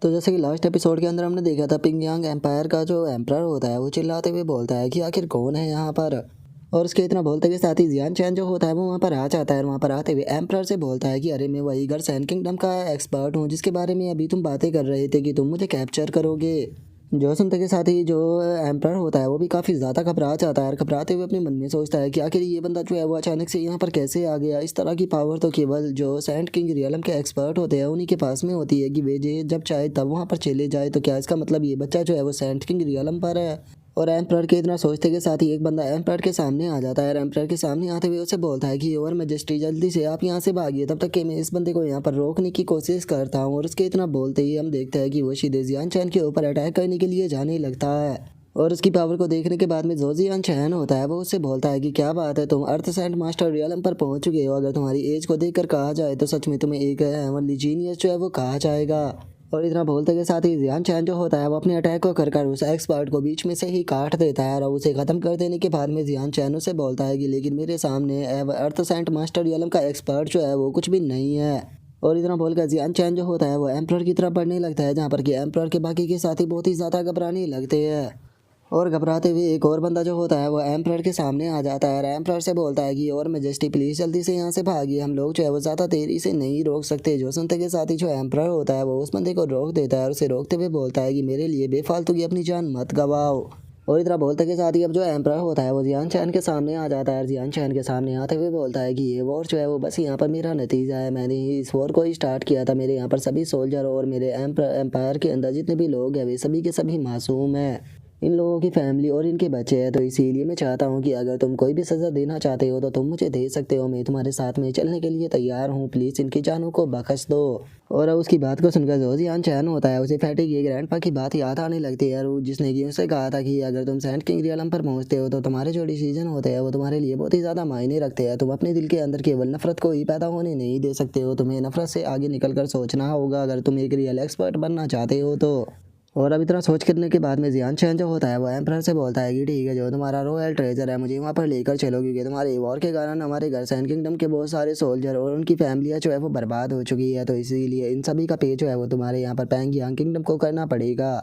तो जैसे कि लास्ट एपिसोड के अंदर हमने देखा था, पिंगयांग एम्पायर का जो एम्परर होता है वो चिल्लाते हुए बोलता है कि आखिर कौन है यहाँ पर। और उसके इतना बोलते के साथ ही जियान चैन जो होता है वो वहाँ पर आ जाता है और वहाँ पर आते हुए एम्परर से बोलता है कि अरे मैं वही सैन किंगडम का एक्सपर्ट हूँ जिसके बारे में अभी तुम बातें कर रहे थे कि तुम मुझे कैप्चर करोगे। जो सुनते के साथ ही जो एम्परर होता है वो भी काफ़ी ज़्यादा घबरा जाता है और घबराते हुए अपने मन में सोचता है कि आखिर ये बंदा जो है वो अचानक से यहाँ पर कैसे आ गया। इस तरह की पावर तो केवल जो सैंड किंग रियलम के एक्सपर्ट होते हैं उन्हीं के पास में होती है कि वे जब चाहे तब वहाँ पर चले जाए। तो क्या इसका मतलब ये बच्चा जो है वो सैंड किंग रियलम पर है। और एम्परर के इतना सोचते के साथ ही एक बंदा एम्परर के सामने आ जाता है और एम्परर के सामने आते हुए उसे बोलता है कि और मैजेस्टी जल्दी से आप यहाँ से भागिए तब तक कि मैं इस बंदे को यहाँ पर रोकने की कोशिश करता हूँ। और उसके इतना बोलते ही हम देखते हैं कि वो सीधे जियान चैन के ऊपर अटैक करने के लिए जाने लगता है। और उसकी पावर को देखने के बाद में जो जियान चैन होता है वो उससे बोलता है कि क्या बात है, तुम अर्थ सैंड मास्टर रियलम पर पहुंच चुके हो। अगर तुम्हारी एज को देखकर कहा जाए तो सच में तुम्हें एक हेवनली जीनियस जो है वो कहा जाएगा। और इतना बोलते के साथ ही जियान चैन जो होता है वो अपने अटैक को कर उस एक्सपर्ट को बीच में से ही काट देता है। और उसे खत्म कर देने के बाद में जियान चैन उसे बोलता है कि लेकिन मेरे सामने अर्थ सेंट मास्टर यलम का एक्सपर्ट जो है वो कुछ भी नहीं है। और इतना बोलकर जियान चैन जो होता है वो एम्प्रर की तरफ बढ़ने लगता है, जहाँ पर कि एम्प्रर के बाकी के साथी बहुत ही ज़्यादा घबराने लगते हैं। और घबराते हुए एक और बंदा जो होता है वो एम्प्रर के सामने आ जाता है और एम्प्रर से बोलता है कि और मेजेस्टी प्लीज़ जल्दी से यहाँ से भागिए, हम लोग जो है वो ज़्यादा देरी से नहीं रोक सकते। जो सुनते के साथ ही जो एम्प्रर होता है वो उस बंदे को रोक देता है और उसे रोकते हुए बोलता है कि मेरे लिए बेफालतू की अपनी जान मत गवाओ। और इतना बोलते के साथ ही अब जो एम्प्रर होता है वो जियान चैन के सामने आ जाता है और जियान चैन के सामने आते हुए बोलता है कि ये वॉर जो है वो बस यहाँ पर मेरा नतीजा है। मैंने ही इस वॉर को ही स्टार्ट किया था। मेरे यहाँ पर सभी सोल्जर और मेरे एम्पायर के अंदर जितने भी लोग हैं वे सभी के सभी मासूम हैं। इन लोगों की फैमिली और इनके बच्चे हैं। तो इसीलिए मैं चाहता हूँ कि अगर तुम कोई भी सज़ा देना चाहते हो तो तुम मुझे दे सकते हो। मैं तुम्हारे साथ में चलने के लिए तैयार हूँ। प्लीज़ इनकी जानों को बख्श दो। और अब उसकी बात को सुनकर जो जियान चैन होता है उसे फैटी की ग्रैंडपा की बात याद आने लगती है, और जिसने कि उससे कहा था कि अगर तुम सैंड किंग रियलम पर पहुंचते हो तो तुम्हारे जो डिसीजन होते हैं वो तुम्हारे लिए बहुत ही ज़्यादा मायने रखते हैं। तुम अपने दिल के अंदर केवल नफरत को ही पैदा होने नहीं दे सकते हो। तुम्हें नफरत से आगे निकल कर सोचना होगा अगर तुम एक रियल एक्सपर्ट बनना चाहते हो तो। और अब इतना सोच करने के बाद में जियान चैन जो होता है वो एम्परर से बोलता है कि ठीक है, जो तुम्हारा रॉयल ट्रेजर है मुझे वहाँ पर लेकर चलो, क्योंकि तुम्हारे वॉर के कारण हमारे घर सैन किंगडम के बहुत सारे सोल्जर और उनकी फैमिलियाँ जो है वो बर्बाद हो चुकी है। तो इसीलिए इन सभी का पे जो है वो तुम्हारे यहाँ पर पैंग किंगडम को करना पड़ेगा।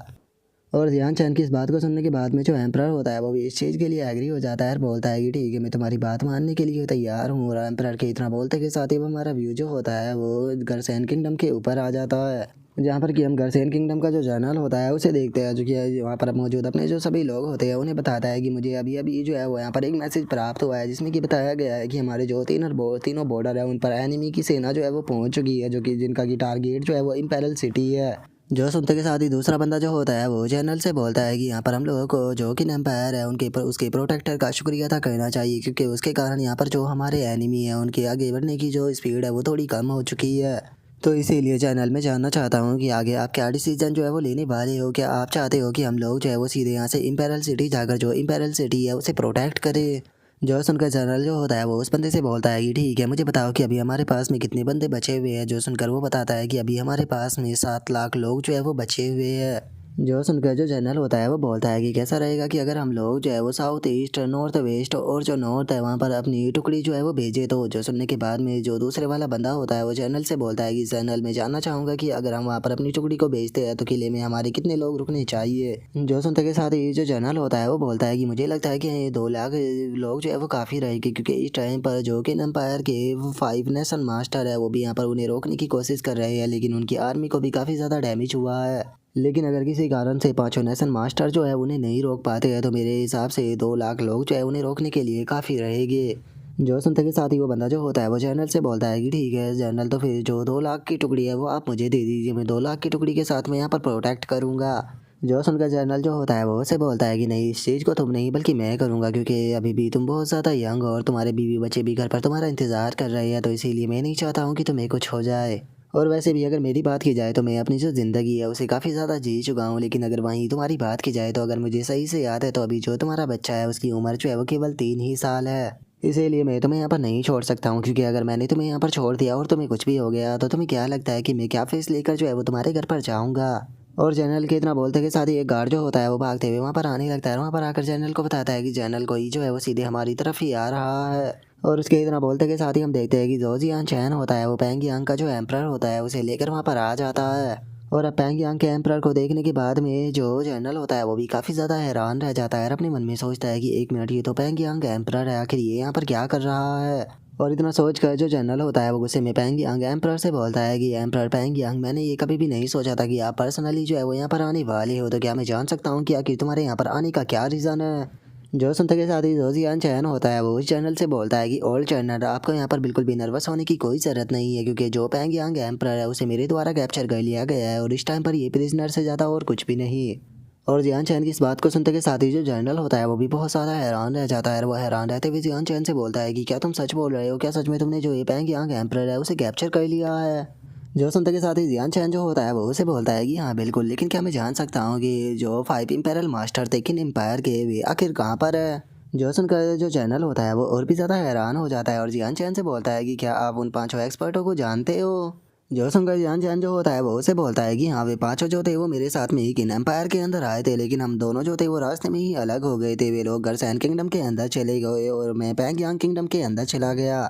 और जियान चैन की इस बात को सुनने के बाद में जो एम्परर होता है वो भी इस चीज़ के लिए एग्री हो जाता है और बोलता है कि ठीक है, मैं तुम्हारी बात मानने के लिए तैयार हूँ। और एम्परर के इतना बोलते के साथ ही वो हमारा व्यू जो होता है वो गर्सेन किंगडम के ऊपर आ जाता है, जहाँ पर कि हम गर्सेन किंगडम का जो जनरल होता है उसे देखते हैं, जो कि वहाँ पर मौजूद अपने जो सभी लोग होते हैं उन्हें बताता है कि मुझे अभी अभी जो है वो यहाँ पर एक मैसेज प्राप्त हुआ है जिसमें कि बताया गया है कि हमारे जो तीनों बॉर्डर है उन पर एनिमी की सेना जो है वो पहुँच चुकी है, जो कि जिनका की टारगेट जो है वो इम्पेरल सिटी है। जो सुनते के साथ ही दूसरा बंदा जो होता है वो जनरल से बोलता है कि यहाँ पर हम लोगों को जो कि एम्पायर है उनके पर उसके प्रोटेक्टर का शुक्रिया अदा करना चाहिए, क्योंकि उसके कारण यहाँ पर जो हमारे एनिमी है उनके आगे बढ़ने की जो स्पीड है वो थोड़ी कम हो चुकी है। तो इसीलिए चैनल में जानना चाहता हूँ कि आगे आप क्या डिसीजन जो है वो लेने वाले हो। क्या आप चाहते हो कि हम लोग जो है वो सीधे यहाँ से इम्पेरल सिटी जाकर जो इम्पेरल सिटी है उसे प्रोटेक्ट करें। जो सुनकर जनरल जो होता है वो उस बंदे से बोलता है कि ठीक है, मुझे बताओ कि अभी हमारे पास में कितने बंदे बचे हुए हैं। जो सुनकर वो बताता है कि अभी हमारे पास में 7 लाख लोग जो है वो बचे हुए हैं। जो सुनकर जो जनरल होता है वो बोलता है कि कैसा रहेगा कि अगर हम लोग जो है वो साउथ ईस्ट नॉर्थ वेस्ट और जो नॉर्थ है वहाँ पर अपनी टुकड़ी जो है वो भेजे। तो जो सुनने के बाद में जो दूसरे वाला बंदा होता है वो जनरल से बोलता है कि जनरल मैं जानना चाहूँगा कि अगर हम वहाँ पर अपनी टुकड़ी को भेजते हैं तो किले में हमारे कितने लोग रुकने चाहिए। जो सुनते के साथ ही जो जनरल होता है वो बोलता है कि मुझे लगता है कि 2 लाख लोग जो है वो काफ़ी रहेगी, क्योंकि इस टाइम पर जो कि एम्पायर के 5 नेशन मास्टर है वो भी यहाँ पर उन्हें रोकने की कोशिश कर रहे हैं, लेकिन उनकी आर्मी को भी काफ़ी ज़्यादा डैमेज हुआ है। लेकिन अगर किसी कारण से 5 नेशन मास्टर जो है उन्हें नहीं रोक पाते हैं तो मेरे हिसाब से 2 लाख लोग जो है उन्हें रोकने के लिए काफ़ी रहेंगे। जो सुनते के साथ ही वो बंदा जो होता है वो जनरल से बोलता है कि ठीक है जनरल, तो फिर जो 2 लाख की टुकड़ी है वो आप मुझे दे दीजिए, मैं 2 लाख की टुकड़ी के साथ में यहाँ पर प्रोटेक्ट करूँगा। जो सुनकर जनरल जो होता है वो उसे बोलता है कि नहीं, इस चीज़ को तुम नहीं बल्कि मैं करूँगा, क्योंकि अभी भी तुम बहुत ज़्यादा यंग हो और तुम्हारे बीवी बच्चे भी घर पर तुम्हारा इंतज़ार कर रहे हैं। तो इसीलिए मैं नहीं चाहता हूँ कि तुम्हें कुछ हो जाए। और वैसे भी अगर मेरी बात की जाए तो मैं अपनी जो ज़िंदगी है उसे काफ़ी ज़्यादा जी चुका हूँ, लेकिन अगर वहीं तुम्हारी बात की जाए तो अगर मुझे सही से याद है तो अभी जो तुम्हारा बच्चा है उसकी उम्र जो है वो केवल 3 ही साल है। इसीलिए मैं तुम्हें यहाँ पर नहीं छोड़ सकता हूँ, क्योंकि अगर मैंने तुम्हें यहाँ पर छोड़ दिया और तुम्हें कुछ भी हो गया तो तुम्हें क्या लगता है कि मैं क्या फेस लेकर जो है वो तुम्हारे घर पर जाऊँगा। और जनरल के इतना बोलते के साथ ही एक गार्ड जो होता है वो भागते हुए वहाँ पर आने लगता है। वहाँ पर आकर जनरल को बताता है कि जनरल कोई जो है वो सीधे हमारी तरफ ही आ रहा है। और उसके इतना बोलते के साथ ही हम देखते हैं कि जो जियान चैन होता है वो पैंग यांग का जो एम्परर होता है उसे लेकर वहाँ पर आ जाता है। और अब पैंग यांग के एम्परर को देखने के बाद में जो जनरल होता है वो भी काफ़ी ज़्यादा हैरान रह जाता है और अपने मन में सोचता है कि एक मिनट, ये तो पैंग यांग एम्परर है, आखिर ये यहाँ पर क्या कर रहा है। और इतना सोच कर जो जनरल होता है वो गुस्से में पैंग यांग एम्परर से बोलता है कि एम्परर पैंग यांग, मैंने ये कभी भी नहीं सोचा था कि आप पर्सनली जो है वो यहाँ पर आने वाले हो, तो क्या मैं जान सकता हूँ कि आखिर तुम्हारे यहाँ पर आने का क्या रीज़न है। जो सुनते के साथ ही जो जियान चैन होता है वो उस जनरल से बोलता है कि ओल्ड जनरल, आपको यहाँ पर बिल्कुल भी नर्वस होने की कोई ज़रूरत नहीं है, क्योंकि जो पैंग यांग एम्परर है उसे मेरे द्वारा कैप्चर कर लिया गया है और इस टाइम पर ये प्रिजनर से ज़्यादा और कुछ भी नहीं। और जियान चैन की इस बात को सुनते के साथ ही जो जनरल होता है वो भी बहुत ज़्यादा हैरान रह जाता है। वो हैरान रहते हुए जियान चैन से बोलता है कि क्या तुम सच बोल रहे हो, क्या सच में तुमने जो ये पैंग यांग एम्परर है उसे कैप्चर कर लिया है। जो सुनते के साथ ही जियान चैन जो होता है वो उसे बोलता है कि हाँ बिल्कुल, लेकिन क्या मैं जान सकता हूँ कि जो 5 इम्पेरल मास्टर थे किन एम्पायर के, वे आखिर कहाँ पर है। जो सुनकर जो चैनल होता है वो और भी ज़्यादा हैरान हो जाता है और जियान चैन से बोलता है कि क्या आप उन 5 एक्सपर्टों को जानते हो। जो सुनकर जियान चैन जो होता है वो उसे बोलता है कि हाँ, वे 5 जो थे वो मेरे साथ में ही किन एम्पायर के अंदर आए थे, लेकिन हम दोनों जो थे वो रास्ते में ही अलग हो गए थे। वे लोग गर्सैन किंगडम के अंदर चले गए और मैं पैंग यांग किंगडम के अंदर चला गया।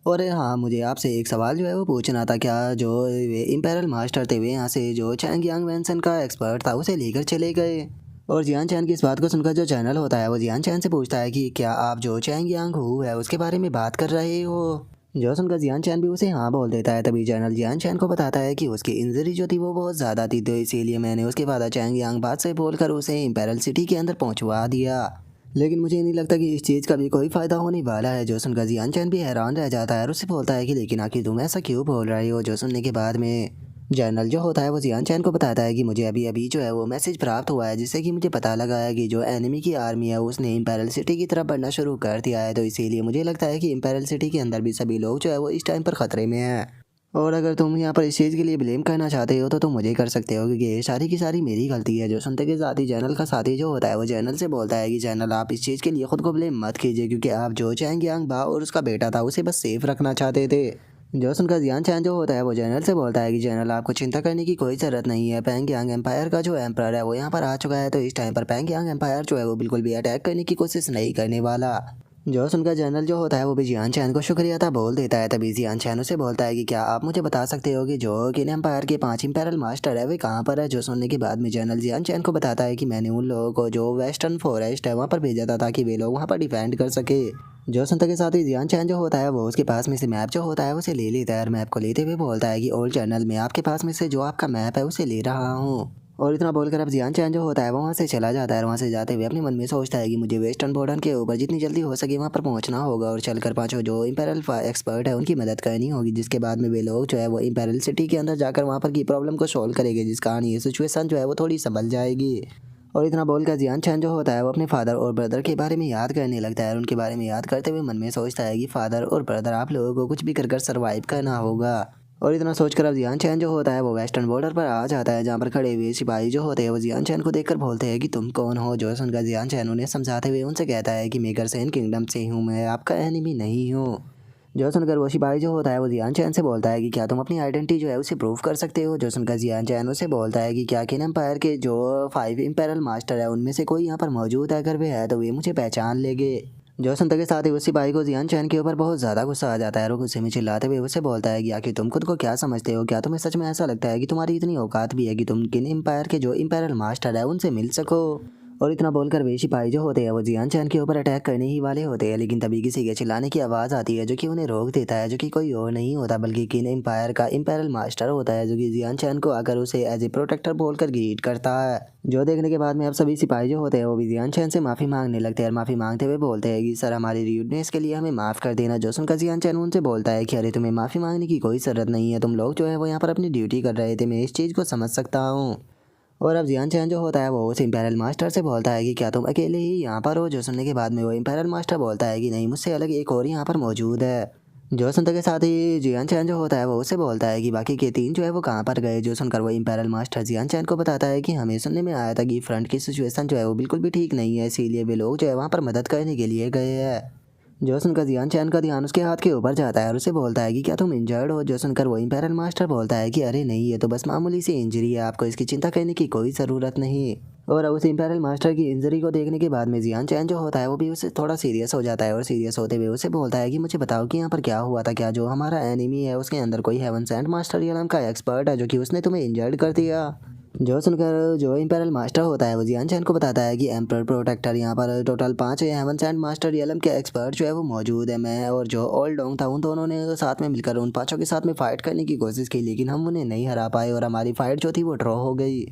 और हाँ, मुझे आपसे एक सवाल जो है वो पूछना था, क्या जो वे इम्पेरल मास्टर थे वे यहाँ से जो चैंग यांग वैंसन का एक्सपर्ट था उसे लेकर चले गए। और जियान चैन की इस बात को सुनकर जो चैनल होता है वो जियान चैन से पूछता है कि क्या आप जो चैंग यांग हू है उसके बारे में बात कर रहे हो। जो सुनकर जियान चैन भी उसे हाँ बोल देता है। तभी चैनल जियान चैन को बताता है कि उसकी इंजरी जो थी वो बहुत ज़्यादा थी, तो इसीलिए मैंने उसके फादर चैंग यांग बात से बोलकर उसे इम्पेरल सिटी के अंदर पहुँचवा दिया, लेकिन मुझे नहीं लगता कि इस चीज़ का भी कोई फ़ायदा होने वाला है। जो सुनकर जियान चैन भी हैरान रह जाता है और उससे बोलता है कि लेकिन आखिर तुम ऐसा क्यों बोल रहे हो। जो सुनने के बाद में जनरल जो होता है वो जियान चैन को बताता है कि मुझे अभी अभी जो है वो मैसेज प्राप्त हुआ है, जिससे कि मुझे पता लगा है कि जो एनिमी की आर्मी है उसने इम्पेरल सिटी की तरफ बढ़ना शुरू कर दिया है, तो इसीलिए मुझे लगता है कि इम्पेरल सिटी के अंदर भी सभी लोग जो है वो इस टाइम पर ख़तरे में हैं। और अगर तुम यहाँ पर इस चीज़ के लिए ब्लेम करना चाहते हो तो तुम मुझे कर सकते हो, क्योंकि ये सारी की सारी मेरी गलती है। जो सुनते के साथ ही जनरल का साथी जो होता है वो जनरल से बोलता है कि जनरल, आप इस चीज़ के लिए खुद को ब्लेम मत कीजिए, क्योंकि आप जो चैंग यांग बा और उसका बेटा था उसे बस सेफ रखना चाहते थे। जो सुनकर जियान चैन जो होता है वो जनरल से बोलता है कि जनरल, आपको चिंता करने की कोई ज़रूरत नहीं है। पैंग यांग एम्पायर का जो एम्परर है वो यहाँ पर आ चुका है, तो इस टाइम पर पैंग यांग एम्पायर जो है वो बिल्कुल भी अटैक करने की कोशिश नहीं करने वाला। जो सुनकर जनरल जो होता है वो भी जियान चैन को शुक्रिया था बोल देता है। तभी जियान चैन उसे बोलता है कि क्या आप मुझे बता सकते हो कि जो किन एम्पायर के 5 इम्पेरल मास्टर है वे कहाँ पर है। जो सुनने के बाद में जनरल जियान चैन को बताता है कि मैंने उन लोगों को जो वेस्टर्न फॉरेस्ट है वहाँ पर भेजा था ताकि वे लोग वहाँ पर डिफेंड कर सके। जो सुनते के साथ ही जियान चैन जो होता है वो उसके पास में से मैप जो होता है उसे ले लेता है और मैप को लेते हुए बोलता है कि ओल्ड जनरल, मैं आपके पास में से जो आपका मैप है उसे ले रहा हूँ। और इतना बोलकर अब जियान चैन जो होता है वो वहाँ से चला जाता है और वहाँ से जाते हुए अपने मन में सोचता है कि मुझे वेस्टर्न बॉर्डर के ऊपर जितनी जल्दी हो सके वहाँ पर पहुँचना होगा और चलकर 5 जो इम्पेरल एक्सपर्ट है उनकी मदद करनी होगी, जिसके बाद में वे लोग जो है वो इम्पेरल सिटी के अंदर जाकर वहाँ पर की प्रॉब्लम को सॉल्व करेंगे, जिस कारण ये सिचुएशन जो है वो थोड़ी संभल जाएगी। और इतना बोलकर जियान चैन जो होता है वो अपने फादर और ब्रदर के बारे में याद करने लगता है और उनके बारे में याद करते हुए मन में सोचता है कि फादर और ब्रदर, आप लोगों को कुछ भी कर कर सर्वाइव करना होगा। और इतना सोचकर अब जियान चैन जो होता है वो वेस्टर्न बॉर्डर पर आ जाता है, जहाँ पर खड़े हुए सिपाही जो होते हैं वो जियान चैन को देखकर बोलते हैं कि तुम कौन हो। जो सुनकर जियान चैन उन्हें समझाते हुए उनसे कहता है कि मैं गर्सैन किंगडम से हूँ, मैं आपका एनिमी नहीं हूँ। जो सुनकर वो सिपाही जो होता है वो जियान चैन से बोलता है कि क्या तुम अपनी आइडेंटिटी जो है उसे प्रूव कर सकते हो। जो सुनकर जियान चैन उसे बोलता है कि क्या किन एम्पायर के जो 5 इम्पेरल मास्टर है उनमें से कोई यहाँ पर मौजूद है, अगर वे है तो वे मुझे पहचान लेंगे। जो सुनते के साथ ही उस सिपाही को जियान चैन के ऊपर बहुत ज़्यादा गुस्सा आ जाता है और गुस्से में चिल्लाते हुए उसे बोलता है कि आखिर तुम खुद को क्या समझते हो, क्या तुम्हें सच में ऐसा लगता है कि तुम्हारी इतनी औकात भी है कि तुम किन एम्पायर के जो इम्पेरल मास्टर है उनसे मिल सको। और इतना बोलकर वे सिपाही जो होते हैं वो जियान चैन के ऊपर अटैक करने ही वाले होते हैं, लेकिन तभी किसी के चिल्लाने की आवाज़ आती है जो कि उन्हें रोक देता है, जो कि कोई और नहीं होता बल्कि किन एम्पायर का इम्पेरल मास्टर होता है, जो कि जियान चैन को आकर उसे एज ए प्रोटेक्टर बोलकर ग्रीट करता है। जो देखने के बाद में अब सभी सिपाही जो होते हैं वो भी जियान चैन से माफ़ी मांगने लगते हैं और माफ़ी मांगते हुए बोलते हैं कि सर, हमारी र्यूडनेस के लिए हमें माफ़ कर देना। जो सुनकर जियान चैन उनसे बोलता है कि अरे, तुम्हें माफ़ी मांगने की कोई ज़रूरत नहीं है, तुम लोग जो है वो यहाँ पर अपनी ड्यूटी कर रहे थे, मैं इस चीज़ को समझ सकता हूँ। और अब जियान चैन जो होता है वो उस इम्पेरल मास्टर से बोलता है कि क्या तुम अकेले ही यहाँ पर हो। जो सुनने के बाद में वो इम्पेरल मास्टर बोलता है कि नहीं, मुझसे अलग एक और यहाँ पर मौजूद है। जो सुनते के साथ ही जियान चैन जो होता है वो उसे बोलता है कि बाकी के 3 जो है वो कहाँ पर गए। जो सुनकर वो इम्पेरल मास्टर जियान चैन को बताता है कि हमें सुनने में आया था कि फ्रंट की सिचुएशन जो है वो बिल्कुल भी ठीक नहीं है, इसीलिए वे लोग जो है वहाँ पर मदद करने के लिए गए हैं। जो सुनकर जियान चैन का ध्यान उसके हाथ के ऊपर जाता है और उसे बोलता है कि क्या तुम इंजर्ड हो। जो सुनकर वो इम्पेरल मास्टर बोलता है कि अरे नहीं, ये तो बस मामूली सी इंजरी है, आपको इसकी चिंता करने की कोई ज़रूरत नहीं। और उस इंपीरियल मास्टर की इंजरी को देखने के बाद में जियान चैन जो होता है वो भी उससे थोड़ा सीरियस हो जाता है और सीरियस होते हुए उससे बोलता है कि मुझे बताओ कि यहाँ पर क्या हुआ था, क्या जो हमारा एनिमी है उसके अंदर कोई हेवन सेंट मास्टर रियलम का एक्सपर्ट है जो कि उसने तुम्हें इंजर्ड कर दिया। जो सुनकर जो इंपीरियल मास्टर होता है वो जियान चैन को बताता है कि एम्पर प्रोटेक्टर यहाँ पर total 5 heaven saint master realm के एक्सपर्ट जो है वो मौजूद है। मैं और जो ओल्ड डोंग था उन दोनों ने साथ में मिलकर उन पांचों के साथ में फाइट करने की कोशिश की, लेकिन हम उन्हें नहीं हरा पाए और हमारी फाइट जो थी वो ड्रॉ हो गई।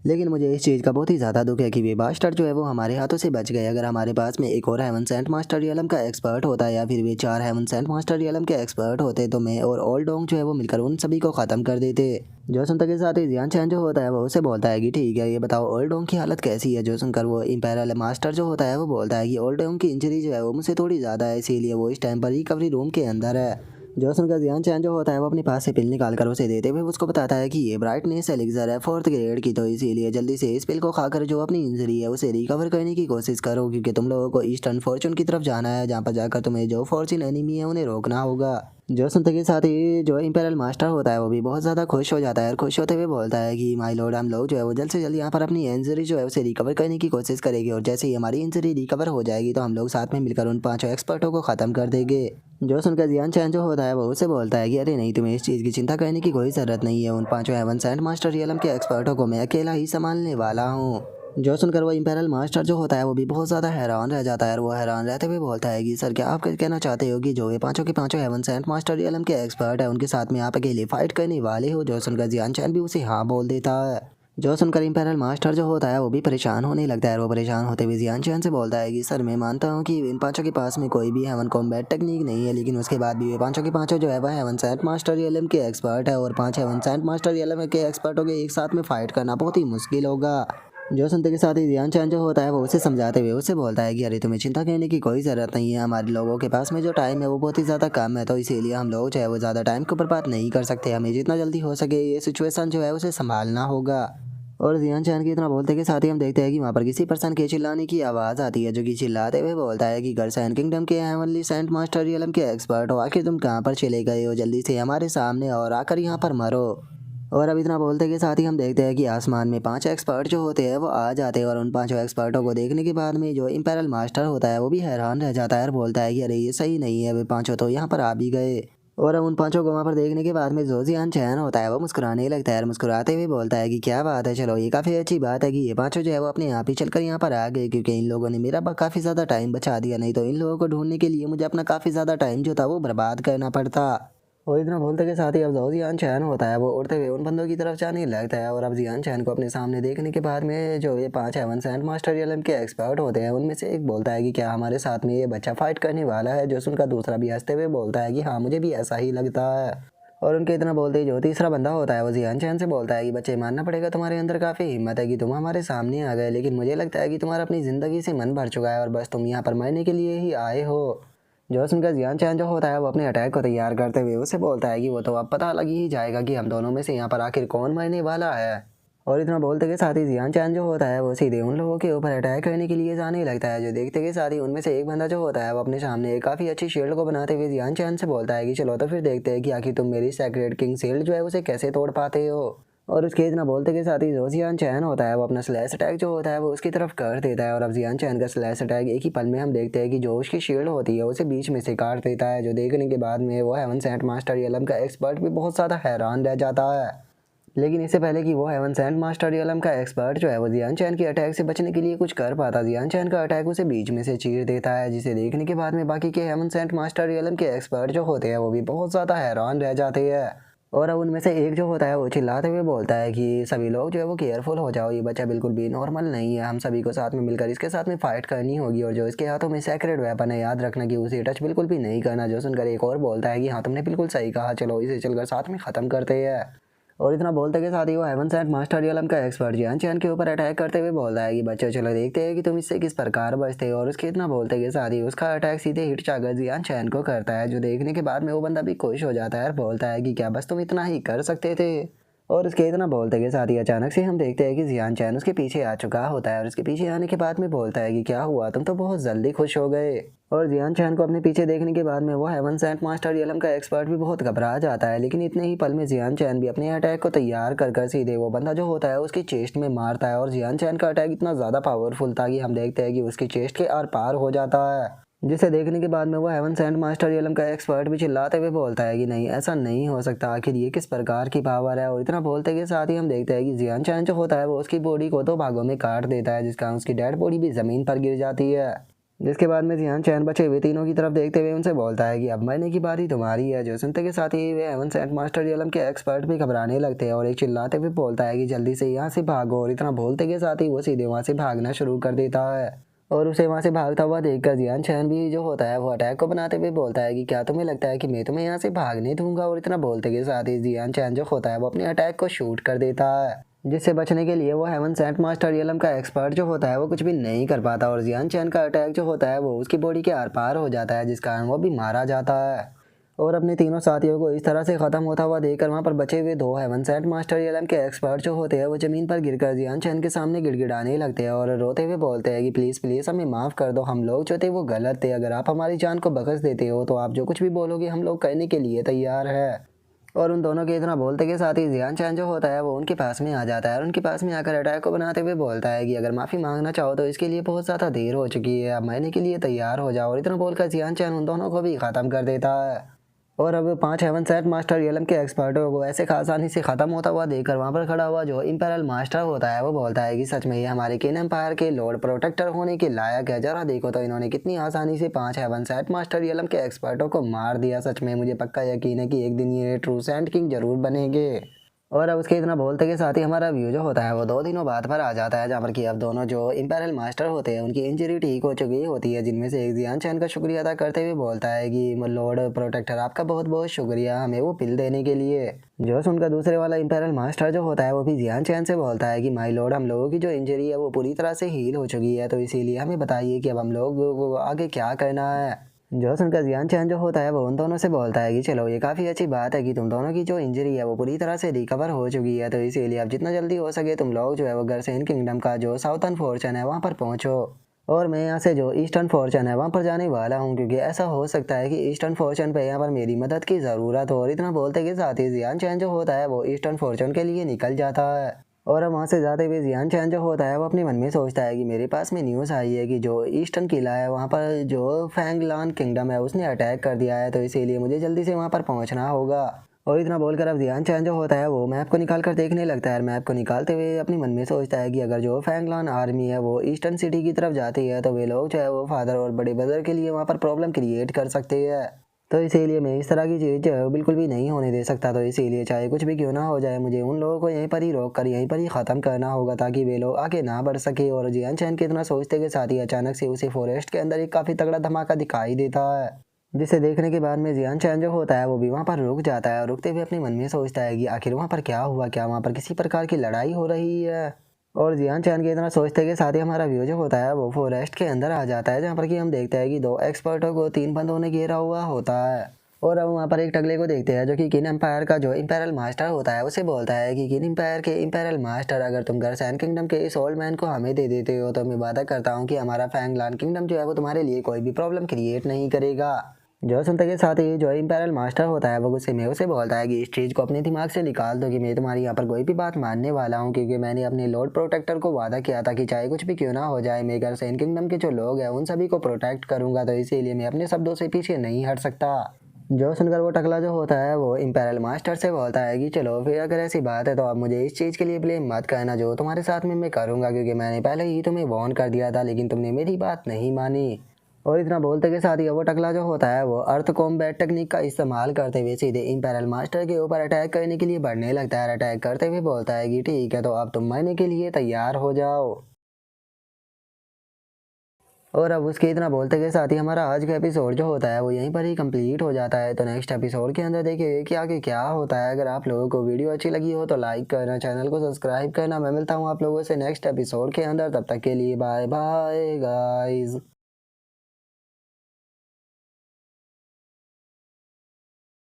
लेकिन मुझे इस चीज़ का बहुत ही ज़्यादा दुख है कि वे बास्टर्ड जो है वो हमारे हाथों से बच गए। अगर हमारे पास में एक और हेवन सेंट मास्टर रियलम का एक्सपर्ट होता या फिर वे 4 हेवन सेंट मास्टर रियलम के एक्सपर्ट होते तो मैं और ओल्ड डोंग जो है वो मिलकर उन सभी को ख़त्म कर देते। जो सुनता के साथ ही जियान चैन जो होता है वो उसे बोलता है कि ठीक है, ये बताओ ओल्ड डोंग की हालत कैसी है। जो सुनकर वो इंपीरियल मास्टर जो होता है वो बोलता है कि ओल्ड डोंग की इंजरी जो है वो मुझसे थोड़ी ज़्यादा है, इसीलिए वो इस टाइम पर रिकवरी रूम के अंदर है। जो सुनकर जियान चैन जो होता है वो अपने पास से पिल निकाल कर उसे देते हुए उसको बताता है कि ये ब्राइटनेस एलिक्सर है 4th ग्रेड की, तो इसीलिए जल्दी से इस पिल को खाकर जो अपनी इंजरी है उसे रिकवर करने की कोशिश करो, क्योंकि तुम लोगों को ईस्टर्न फॉर्चून की तरफ जाना है, जहाँ पर जाकर तुम्हें जो फॉर्चून एनिमी है उन्हें रोकना होगा। जो सुनते के साथ ही जो इंपीरियल मास्टर होता है वो भी बहुत ज़्यादा खुश हो जाता है और खुश होते हुए बोलता है कि माय लॉर्ड, हम लोग जो है वो जल्द से जल्द यहाँ पर अपनी इंजरी जो है उसे रिकवर करने की कोशिश करेंगे, और जैसे ही हमारी इंजरी रिकवर हो जाएगी तो हम लोग साथ में मिलकर उन 5 एक्सपर्टों को ख़त्म कर देंगे। जो सुनकर जियान चैन जो होता है वो उसे बोलता है कि अरे नहीं, तुम्हें इस चीज़ की चिंता करने की कोई ज़रूरत नहीं है, उन 5 हेवन सेंट मास्टर रियलम के एक्सपर्टों को मैं अकेला ही संभालने वाला हूँ। जो सुनकर वो इंपीरियल मास्टर जो होता है वो भी बहुत ज़्यादा हैरान रह जाता है और वो हैरान रहते हुए बोलता है कि सर, क्या आप कहना चाहते हो कि जो ये पांचों के पांचों हेवन सेंट मास्टर रियलम के एक्सपर्ट है उनके साथ में आप अकेले फाइट करने वाले हो। जो सुनकर जियान चैन भी उसे हाँ बोल देता है। जो सुनकर इंपीरियल मास्टर जो होता है वो भी परेशान होने लगता है और वो परेशान होते हुए जियान चैन से बोलता है कि सर, मैं मानता हूँ कि इन पांचों के पास में कोई भी हेवन कॉम्बैट टेक्निक नहीं है, लेकिन उसके बाद भी वे पांचों के पांचों जो है वह हेवन सेंट मास्टर रियलम के एक्सपर्ट है, और 5 हेवन सेंट मास्टर रियलम के एक्सपर्टों के एक साथ में फाइट करना बहुत ही मुश्किल होगा। जो सुनते के साथ ही जियान चैन जो होता है वो उसे समझाते हुए उसे बोलता है कि अरे तुम्हें चिंता करने की कोई ज़रूरत नहीं है, हमारे लोगों के पास में जो टाइम है वो बहुत ही ज़्यादा कम है, तो इसीलिए हम लोग जो है वो ज़्यादा टाइम को बर्बाद नहीं कर सकते, हमें जितना जल्दी हो सके ये सिचुएशन जो है उसे संभालना होगा। और जियान चैन की इतना बोलते के साथ ही हम देखते हैं कि वहाँ पर किसी पर्सन के चिल्लाने की आवाज़ आती है, जो कि चिल्लाते हुए बोलता है कि गर्सन किंगडम के हेवनली सेंट मास्टर रियलम के एक्सपर्ट हो, आखिर तुम कहाँ पर चले गए हो, जल्दी से हमारे सामने और आकर यहाँ पर मरो। और अब इतना बोलते के साथ ही हम देखते हैं कि आसमान में 5 एक्सपर्ट जो होते हैं वो आ जाते हैं, और उन 5 एक्सपर्टों को देखने के बाद में जो इंपीरियल मास्टर होता है वो भी हैरान रह जाता है और बोलता है कि अरे ये सही नहीं है, वे पांचों तो यहाँ पर आ भी गए। और अब उन पांचों को वहाँ पर देखने के बाद में जो जियान चैन होता है वो मुस्कुराने लगता है और मुस्कुराते हुए बोलता है कि क्या बात है, चलो ये काफ़ी अच्छी बात है कि ये पांचों जो है वो अपने आप ही चलकर यहाँ पर आ गए, क्योंकि इन लोगों ने मेरा काफ़ी ज़्यादा टाइम बचा दिया, नहीं तो इन लोगों को ढूंढने के लिए मुझे अपना काफ़ी ज़्यादा टाइम जो था वो बर्बाद करना पड़ता। और इतना बोलते के साथ ही अब जो जियान चैन होता है वो उड़ते हुए उन बंदों की तरफ जाने लगता है, और अब जियान चैन को अपने सामने देखने के बाद में जो ये 5 हेवन सेंट मास्टर रियलम के एक्सपर्ट होते हैं उनमें से एक बोलता है कि क्या हमारे साथ में ये बच्चा फाइट करने वाला है। जो सुनकर दूसरा भी हंसते हुए बोलता है कि हाँ, मुझे भी ऐसा ही लगता है। और उनके इतना बोलते ही जो तीसरा बंदा होता है वो जियान चैन से बोलता है कि बच्चे, मानना पड़ेगा तुम्हारे अंदर काफ़ी हिम्मत है कि तुम हमारे सामने आ गए, लेकिन मुझे लगता है कि तुम्हारा अपनी ज़िंदगी से मन भर चुका है और बस तुम यहाँ पर मरने के लिए ही आए हो। जो सुनकर जियान चैन जो होता है वो अपने अटैक को तैयार करते हुए उसे बोलता है कि वो तो अब पता लग ही जाएगा कि हम दोनों में से यहाँ पर आखिर कौन मरने वाला है। और इतना बोलते के साथ ही जियान चैन जो होता है वो सीधे उन लोगों के ऊपर अटैक करने के लिए जाने लगता है। जो देखते के साथ ही उनमें से एक बंदा जो होता है वो अपने सामने एक काफ़ी अच्छी शील्ड को बनाते हुए जियान चैन से बोलता है कि चलो तो फिर देखते हैं कि आखिर तुम मेरी सेक्रेट किंग शील्ड जो है उसे कैसे तोड़ पाते हो। और उसके इतना बोलते के साथ ही जो जियान चैन होता है वो अपना स्लैश अटैक जो होता है वो उसकी तरफ कर देता है, और अब जियान चैन का स्लैश अटैक एक ही पल में हम देखते हैं कि जो उसकी शील्ड होती है उसे बीच में से काट देता है। जो देखने के बाद में वो हेवन सेंट मास्टर रियलम का एक्सपर्ट भी बहुत ज़्यादा हैरान रह जाता है। लेकिन इससे पहले कि वो हेवन सेंट मास्टर रियलम का एक्सपर्ट जो है वो जियान चैन के अटैक से बचने के लिए कुछ कर पाता, जियान चैन का अटैक उसे बीच में से चीर देता है, जिसे देखने के बाद में बाकी के हेवन सेंट मास्टर रियलम के एक्सपर्ट जो होते हैं वो भी बहुत ज़्यादा हैरान रह जाते हैं। और अब उनमें से एक जो होता है वो चिल्लाते हुए बोलता है कि सभी लोग जो है वो केयरफुल हो जाओ, ये बच्चा बिल्कुल भी नॉर्मल नहीं है, हम सभी को साथ में मिलकर इसके साथ में फाइट करनी होगी, और जो इसके हाथों में सेक्रेट वेपन है याद रखना कि उसे टच बिल्कुल भी नहीं करना। जो सुनकर एक और बोलता है कि हाँ, तुमने बिल्कुल सही कहा, चलो इसे चलकर साथ में ख़त्म करते हैं। और इतना बोलते के साथ ही वो हेवन सेंट मास्टर रियलम का एक्सपर्ट जियान चैन के ऊपर अटैक करते हुए बोलता है कि बच्चों, चलो देखते हैं कि तुम इससे किस प्रकार बचते हो। और उसके इतना बोलते के साथ ही उसका अटैक सीधे हिट जाकर जियान चैन को करता है। जो देखने के बाद में वो बंदा भी खुश हो जाता है और बोलता है कि क्या बस तुम इतना ही कर सकते थे। और उसके इतना बोलते के साथ ही अचानक से हम देखते हैं कि जियान चैन उसके पीछे आ चुका होता है और उसके पीछे आने के बाद में बोलता है कि क्या हुआ, तुम तो बहुत जल्दी खुश हो गए। और जियान चैन को अपने पीछे देखने के बाद में वो हेवन सेंट मास्टर रियलम का एक्सपर्ट भी बहुत घबरा जाता है, लेकिन इतने ही पल में जियान चैन भी अपने अटैक को तैयार कर सीधे वो बंदा जो होता है उसकी चेस्ट में मारता है। और जियान चैन का अटैक इतना ज़्यादा पावरफुल था कि हम देखते हैं कि उसकी चेस्ट के आर पार हो जाता है, जिसे देखने के बाद में वो हेवन सेंट मास्टर रियलम का एक्सपर्ट भी चिल्लाते हुए बोलता है कि नहीं, ऐसा नहीं हो सकता, आखिर ये किस प्रकार की पावर है। और इतना बोलते के साथ ही हम देखते हैं कि जियान चैन जो होता है वो उसकी बॉडी को 2 भागों में काट देता है, जिसका उसकी डेड बॉडी भी ज़मीन पर गिर जाती है। जिसके बाद में जियान चैन बचे हुए तीनों की तरफ देखते हुए उनसे बोलता है कि अब मरने की बारी तुम्हारी है। जो सुनते के साथ ही वे हेवन सेंट मास्टर रियलम के एक्सपर्ट भी घबराने लगते हैं और एक चिल्लाते हुए बोलता है कि जल्दी से यहाँ से भागो। और इतना बोलते के साथ ही वो सीधे वहाँ से भागना शुरू कर देता है। और उसे वहाँ से भागता हुआ देखकर जियान चैन भी जो होता है वो अटैक को बनाते हुए बोलता है कि क्या तुम्हें लगता है कि मैं तुम्हें यहाँ से भागने दूंगा। और इतना बोलते के साथ ही जियान चैन जो होता है वो अपने अटैक को शूट कर देता है, जिससे बचने के लिए वो हेवन सेंट मास्टर रियलम का एक्सपर्ट जो होता है वो कुछ भी नहीं कर पाता और जियान चैन का अटैक जो होता है वो उसकी बॉडी के आर पार हो जाता है, जिस कारण वो भी मारा जाता है। और अपने तीनों साथियों को इस तरह से ख़त्म होता हुआ देखकर वहाँ पर बचे हुए 2 हेवन सेंट मास्टर रियलम के एक्सपर्ट जो होते हैं वो ज़मीन पर गिरकर जियान चैन के सामने गिड़गिड़ाने लगते हैं और रोते हुए बोलते हैं कि प्लीज़ प्लीज़ हमें माफ़ कर दो, हम लोग जो थे वो गलत थे, अगर आप हमारी जान को बख्श देते हो तो आप जो कुछ भी बोलोगे हम लोग करने के लिए तैयार है। और उन दोनों के इतना बोलते के साथ ही जियान चैन जो होता है वो उनके पास में आ जाता है और उनके पास में आकर अटैक को बनाते हुए बोलता है कि अगर माफ़ी मांगना चाहो तो इसके लिए बहुत ज़्यादा देर हो चुकी है, अब मरने के लिए तैयार हो जाओ। और इतना बोलकर जियान चैन उन दोनों को भी ख़त्म कर देता है। और अब 5 हेवन सेंट मास्टर रियलम के एक्सपर्टों को ऐसे आसानी से ख़त्म होता हुआ देखकर वहाँ पर खड़ा हुआ जो इंपीरियल मास्टर होता है वो बोलता है कि सच में ये हमारे किन एम्पायर के लॉर्ड प्रोटेक्टर होने के लायक है। जरा देखो तो इन्होंने कितनी आसानी से 5 हेवन सेंट मास्टर रियलम के एक्सपर्टों को मार दिया। सच में मुझे पक्का यकीन है कि एक दिन ये ट्रू सेंट किंग जरूर बनेंगे। और अब उसके इतना बोलते के साथ ही हमारा व्यू जो होता है वो 2 दिनों बाद पर आ जाता है, जहाँ पर कि अब दोनों जो इंपीरियल मास्टर होते हैं उनकी इंजरी ठीक हो चुकी होती है, जिनमें से एक जियान चैन का शुक्रिया अदा करते हुए बोलता है कि लॉर्ड प्रोटेक्टर आपका बहुत बहुत शुक्रिया हमें वो पिल देने के लिए। जो सुनकर दूसरे वाला इंपीरियल मास्टर जो होता है वो भी जियान चैन से बोलता है कि माई लॉर्ड, हम लोगों की जो इंजरी है वो पूरी तरह से हील हो चुकी है, तो इसीलिए हमें बताइए कि अब हम लोग आगे क्या करना है। जो सुनकर जियान चैन जो होता है वो उन दोनों से बोलता है कि चलो ये काफ़ी अच्छी बात है कि तुम दोनों की जो इंजरी है वो पूरी तरह से रिकवर हो चुकी है, तो इसीलिए अब जितना जल्दी हो सके तुम लोग जो है वो गर्सेन किंगडम का जो साउथर्न फॉर्चून है वहाँ पर पहुँचो। और मैं यहाँ से जो ईस्टर्न फॉर्चून है वहाँ पर जाने वाला हूँ, क्योंकि ऐसा हो सकता है कि ईस्टर्न फॉर्चून पे यहाँ पर मेरी मदद की ज़रूरत हो। और इतना बोलते के साथ ही जियान चैन जो होता है वो ईस्टर्न फॉर्चून के लिए निकल जाता है। और अब वहाँ से जाते हुए जियान चैन जो होता है वो अपने मन में सोचता है कि मेरे पास में न्यूज़ आई है कि जो ईस्टर्न किला है वहाँ पर जो फैंगलान किंगडम है उसने अटैक कर दिया है, तो इसीलिए मुझे जल्दी से वहाँ पर पहुँचना होगा। और इतना बोलकर अब जियान चैन जो होता है वो मैप को निकाल कर देखने लगता है। मैप को निकालते हुए अपने मन में सोचता है कि अगर जो फैंगलान आर्मी है वो ईस्टर्न सिटी की तरफ जाती है तो वे लोग जो है वो फादर और बड़े ब्रदर के लिए वहाँ पर प्रॉब्लम क्रिएट कर सकते हैं, तो इसीलिए मैं इस तरह की चीज़ जो है वो बिल्कुल भी नहीं होने दे सकता। तो इसीलिए चाहे कुछ भी क्यों ना हो जाए मुझे उन लोगों को यहीं पर ही रोक कर यहीं पर ही ख़त्म करना होगा, ताकि वे लोग आगे ना बढ़ सके। और जियान चैन के इतना सोचते के साथ ही अचानक से उसे फॉरेस्ट के अंदर एक काफ़ी तगड़ा धमाका दिखाई देता है, जिसे देखने के बाद में जियान चैन जो होता है वो भी वहाँ पर रुक जाता है और रुकते हुए अपने मन में सोचता है कि आखिर वहाँ पर क्या हुआ, क्या वहाँ पर किसी प्रकार की लड़ाई हो रही है। और जियान चैन के इतना सोचते के साथ ही हमारा व्यू जो होता है वो फॉरेस्ट के अंदर आ जाता है, जहाँ पर कि हम देखते हैं कि 2 एक्सपर्टों को 3 बंदों ने घेरा हुआ होता है। और अब वहाँ पर एक टगले को देखते हैं जो कि किन एम्पायर का जो इंपीरियल मास्टर होता है उसे बोलता है कि किन एम्पायर के इंपीरियल मास्टर, अगर तुम गर्सैन किंगडम के इस ओल्ड मैन को हमें दे देते हो तो मैं वादा करता हूँ कि हमारा फैंगलान किंगडम जो है वो तुम्हारे लिए कोई भी प्रॉब्लम क्रिएट नहीं करेगा। जो सुनते के साथ ही जो इंपीरियल मास्टर होता है वो गुस्से में उसे बोलता है कि इस चीज़ को अपने दिमाग से निकाल दो कि मैं तुम्हारी यहाँ पर कोई भी बात मानने वाला हूँ, क्योंकि मैंने अपने लॉर्ड प्रोटेक्टर को वादा किया था कि चाहे कुछ भी क्यों ना हो जाए मैं गर्सैन किंगडम के जो लोग हैं उन सभी को प्रोटेक्ट करूँगा, तो इसीलिए मैं अपने शब्दों से पीछे नहीं हट सकता। जो सुनकर वो टकला जो होता है वो इंपीरियल मास्टर से बोलता है कि चलो फिर अगर ऐसी बात है तो आप मुझे इस चीज़ के लिए ब्लेम मत करना, जो तुम्हारे साथ में मैं करूँगा, क्योंकि मैंने पहले ही तुम्हें वार्न कर दिया था लेकिन तुमने मेरी बात नहीं मानी। और इतना बोलते के साथ ही वो टकला जो होता है वो अर्थ कॉम्बैट टेक्निक का इस्तेमाल करते हुए सीधे इंपीरियल मास्टर के ऊपर अटैक करने के लिए बढ़ने लगता है। अटैक करते हुए बोलता है कि ठीक है, तो अब तुम मरने के लिए तैयार हो जाओ। और अब उसके इतना बोलते के साथ ही हमारा आज का एपिसोड जो होता है वो यहीं पर ही कंप्लीट हो जाता है। तो नेक्स्ट एपिसोड के अंदर देखिए कि आगे क्या होता है। अगर आप लोगों को वीडियो अच्छी लगी हो तो लाइक करना, चैनल को सब्सक्राइब करना। मैं मिलता हूँ आप लोगों से नेक्स्ट एपिसोड के अंदर, तब तक के लिए बाय बाय गाइज।